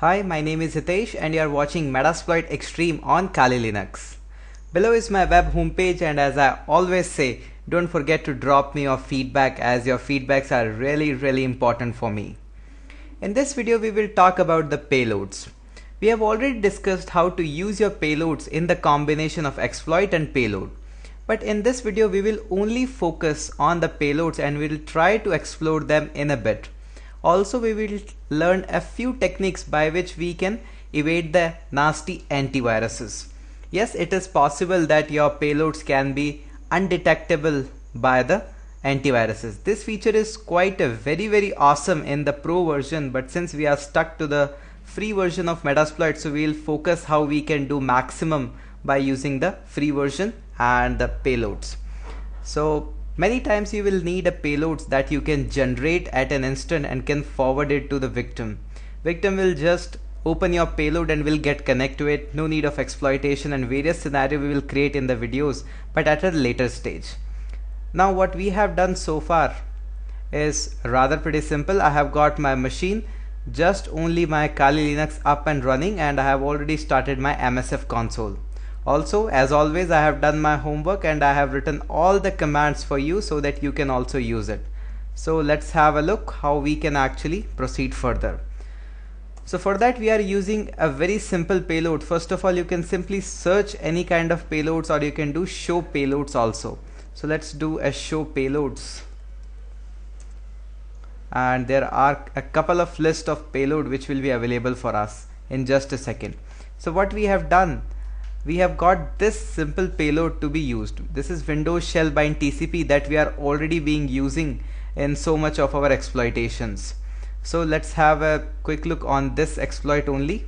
Hi, my name is Hitesh and you are watching Metasploit Extreme on Kali Linux. Below is my web homepage, and as I always say, don't forget to drop me your feedback, as your feedbacks are really important for me. In this video we will talk about the payloads. We have already discussed how to use your payloads in the combination of exploit and payload. But in this video we will only focus on the payloads and we will try to explore them in a bit. Also, we will learn a few techniques by which we can evade the nasty antiviruses. Yes, it is possible that your payloads can be undetectable by the antiviruses. This feature is quite very awesome in the pro version, but since we are stuck to the free version of Metasploit, so we will focus how we can do maximum by using the free version and the payloads. So many times you will need a payloads that you can generate at an instant and can forward it to the victim. Victim will just open your payload and will get connect to it. No need of exploitation, and various scenario we will create in the videos, but at a later stage. Now what we have done so far is rather pretty simple. I have got my machine, just only my Kali Linux up and running, and I have already started my MSF console. Also, as always, I have done my homework and I have written all the commands for you so that you can also use it. So let's have a look how we can actually proceed further. So for that we are using a very simple payload. First of all, you can simply search any kind of payloads, or you can do show payloads also. So let's do a show payloads, and there are a couple of list of payload which will be available for us in just a second. So what we have done, we have got this simple payload to be used. This is Windows shell bind TCP that we are already being using in so much of our exploitations. So let's have a quick look on this exploit only.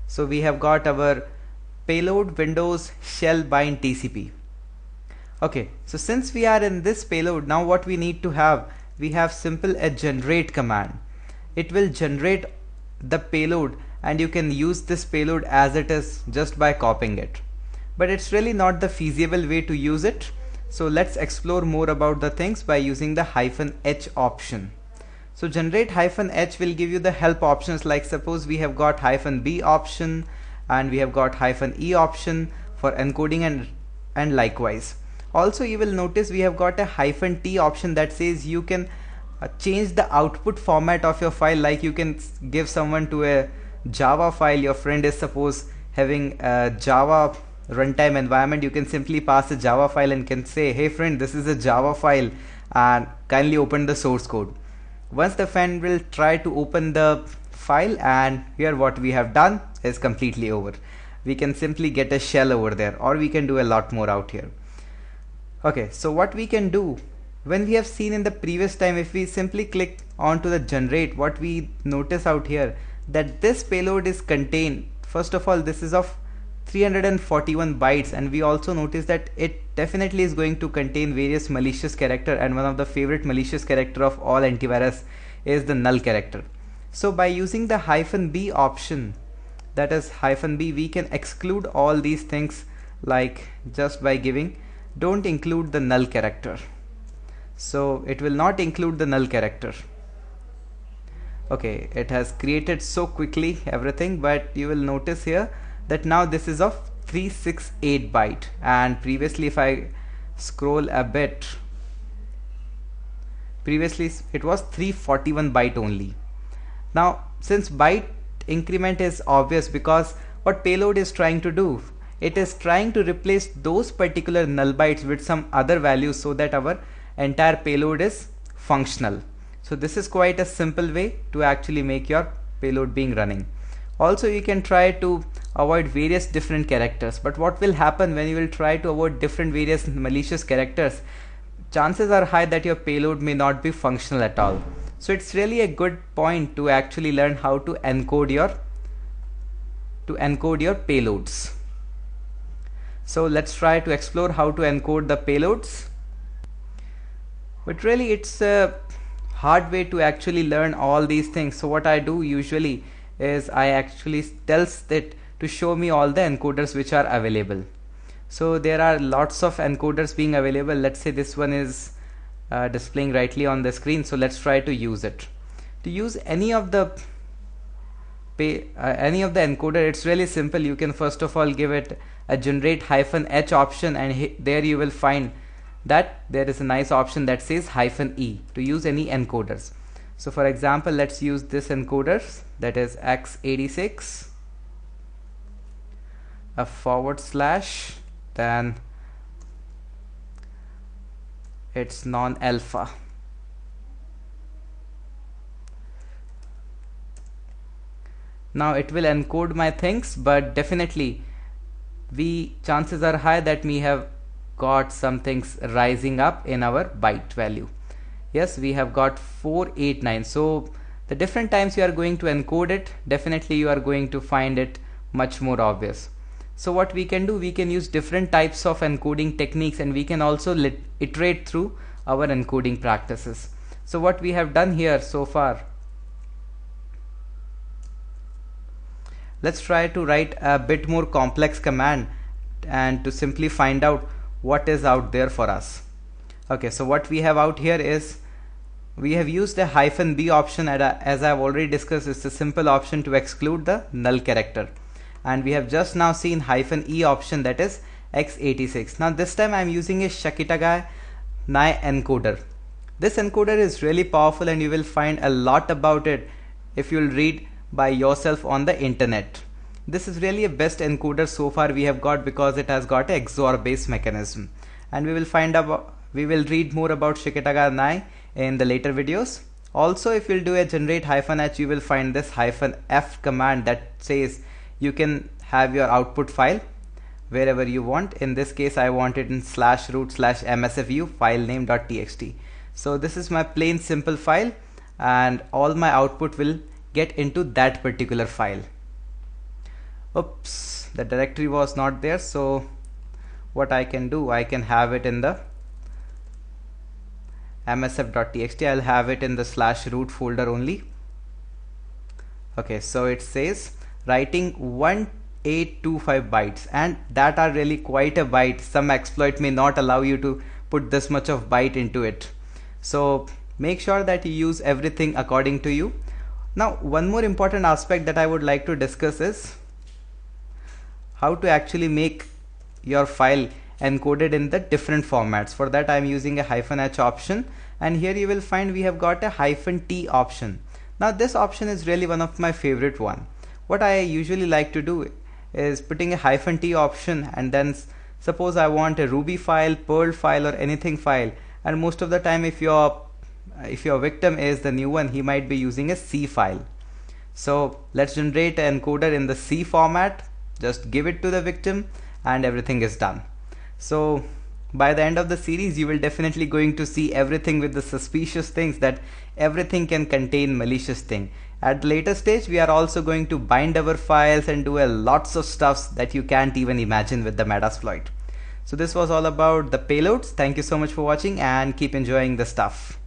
So we have got our payload Windows shell bind TCP. Okay, so since we are in this payload, now what we need to have, we have simple a generate command. It will generate the payload, and you can use this payload as it is just by copying it, but it's really not the feasible way to use it. So let's explore more about the things by using the -h option. So generate -h will give you the help options, like suppose we have got -b option and we have got -e option for encoding and likewise. Also you will notice we have got a -t option that says you can change the output format of your file, like you can give someone to a Java file. Your friend is suppose having a Java runtime environment, you can simply pass a Java file and can say, hey friend, this is a Java file and kindly open the source code. Once the friend will try to open the file, and here what we have done is completely over. We can simply get a shell over there, or we can do a lot more out here. Okay, so what we can do, when we have seen in the previous time, if we simply click on to the generate, what we notice out here, that this payload is contained, first of all, this is of 341 bytes, and we also notice that it definitely is going to contain various malicious character, and one of the favorite malicious character of all antivirus is the null character. So by using the -b option, that is -b, we can exclude all these things, like just by giving don't include the null character. So it will not include the null character. Okay, it has created so quickly everything, but you will notice here that now this is of 368 byte, and previously if I scroll a bit, previously it was 341 byte only. Now since byte increment is obvious, because what payload is trying to do, it is trying to replace those particular null bytes with some other values so that our entire payload is functional. So this is quite a simple way to actually make your payload being running. Also you can try to avoid various different characters, but what will happen when you will try to avoid different various malicious characters, chances are high that your payload may not be functional at all. So it's really a good point to actually learn how to encode your payloads. So let's try to explore how to encode the payloads. But really it's a hard way to actually learn all these things. So what I do usually is I actually tells it to show me all the encoders which are available. So there are lots of encoders being available. Let's say this one is displaying rightly on the screen, so let's try to use it. To use any of the any of the encoder, it's really simple. You can first of all give it a generate -h option, and there you will find that there is a nice option that says -e to use any encoders. So for example, let's use this encoder, that is x86 a /, then it's non-alpha. Now it will encode my things, but definitely chances are high that we have got some things rising up in our byte value. Yes, we have got 489. So the different times you are going to encode it, definitely you are going to find it much more obvious. So what we can do, we can use different types of encoding techniques, and we can also iterate through our encoding practices. So what we have done here so far, let's try to write a bit more complex command and to simply find out what is out there for us. Okay, so what we have out here is we have used a -b option, and as I've already discussed, it's a simple option to exclude the null character. And we have just now seen -e option, that is x86. Now this time I'm using a Shakitaga Nai encoder. This encoder is really powerful, and you will find a lot about it if you'll read by yourself on the internet. This is really a best encoder so far we have got, because it has got a XOR based mechanism, and we will read more about Shakitaga Nai in the later videos. Also, if you'll do a generate -h, you will find this -f command that says you can have your output file wherever you want. In this case, I want it in /root/msfu file name.txt. So this is my plain simple file, and all my output will get into that particular file. Oops, the directory was not there. So what I can do, I can have it in the msf.txt. I'll have it in the /root folder only. Okay, so it says writing 1825 bytes, and that are really quite a byte. Some exploit may not allow you to put this much of byte into it. So make sure that you use everything according to you. Now one more important aspect that I would like to discuss is how to actually make your file encoded in the different formats. For that I am using a -h option, and here you will find we have got a -t option. Now this option is really one of my favorite one. What I usually like to do is putting a -t option, and then suppose I want a Ruby file, Perl file, or anything file, and most of the time if your victim is the new one, he might be using a C file. So let's generate an encoder in the C format, just give it to the victim, and everything is done. So by the end of the series, you will definitely going to see everything with the suspicious things, that everything can contain malicious thing. At the later stage, we are also going to bind our files and do a lots of stuffs that you can't even imagine with the Metasploit. So this was all about the payloads. Thank you so much for watching, and keep enjoying the stuff.